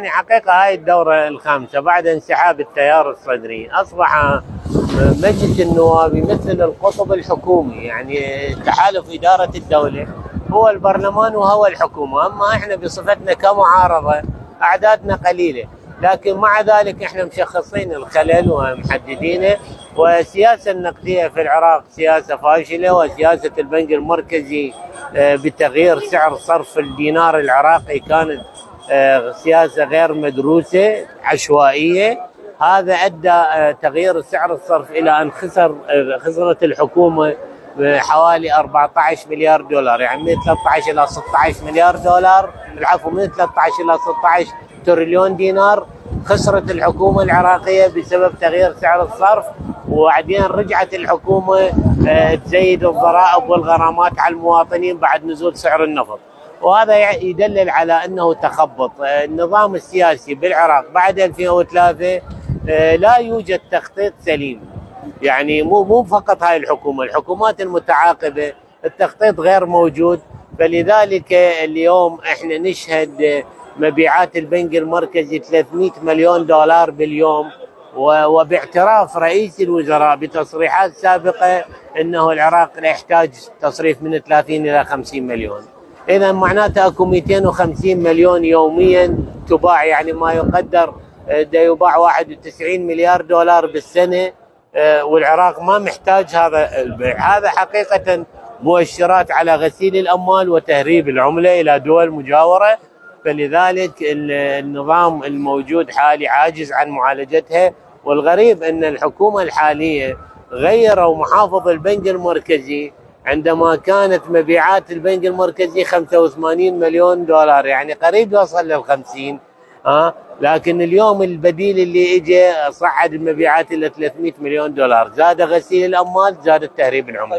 يعني حقيقة هاي الدورة الخامسة بعد انسحاب التيار الصدري أصبح مجلس النواب يمثل القطب الحكومي، يعني تحالف إدارة الدولة هو البرلمان وهو الحكومة. أما إحنا بصفتنا كمعارضة أعدادنا قليلة، لكن مع ذلك إحنا مشخصين الخلل ومحددينه. والسياسة النقدية في العراق سياسة فاشلة، وسياسة البنك المركزي بتغيير سعر صرف الدينار العراقي كانت سياسة غير مدروسة عشوائية. هذا أدى تغيير سعر الصرف إلى أن خسرت الحكومة حوالي 14 مليار دولار، يعني من 13 إلى 16 مليار دولار، العفو، من 13 إلى 16 تريليون دينار خسرت الحكومة العراقية بسبب تغيير سعر الصرف. وبعدين رجعت الحكومة تزيد الضرائب والغرامات على المواطنين بعد نزول سعر النفط، وهذا يدلل على أنه تخبط. النظام السياسي بالعراق بعد 2003 لا يوجد تخطيط سليم، يعني مو فقط هاي الحكومة، الحكومات المتعاقبة التخطيط غير موجود. فلذلك اليوم احنا نشهد مبيعات البنك المركزي 300 مليون دولار باليوم، وباعتراف رئيس الوزراء بتصريحات سابقة أنه العراق لا يحتاج تصريف من 30 إلى 50 مليون. إذا معناته أكو 250 مليون يوميا تباع، يعني ما يقدر يباع 91 مليار دولار بالسنة، والعراق ما محتاج هذا البيع. هذا حقيقة مؤشرات على غسيل الأموال وتهريب العملة إلى دول مجاورة. فلذلك النظام الموجود حالي عاجز عن معالجتها. والغريب أن الحكومة الحالية غيروا محافظ البنك المركزي عندما كانت مبيعات البنك المركزي 85 مليون دولار، يعني قريب يوصل لل50. لكن اليوم البديل اللي اجى صعد المبيعات الى 300 مليون دولار، زاد غسيل الاموال، زاد التهريب العملي.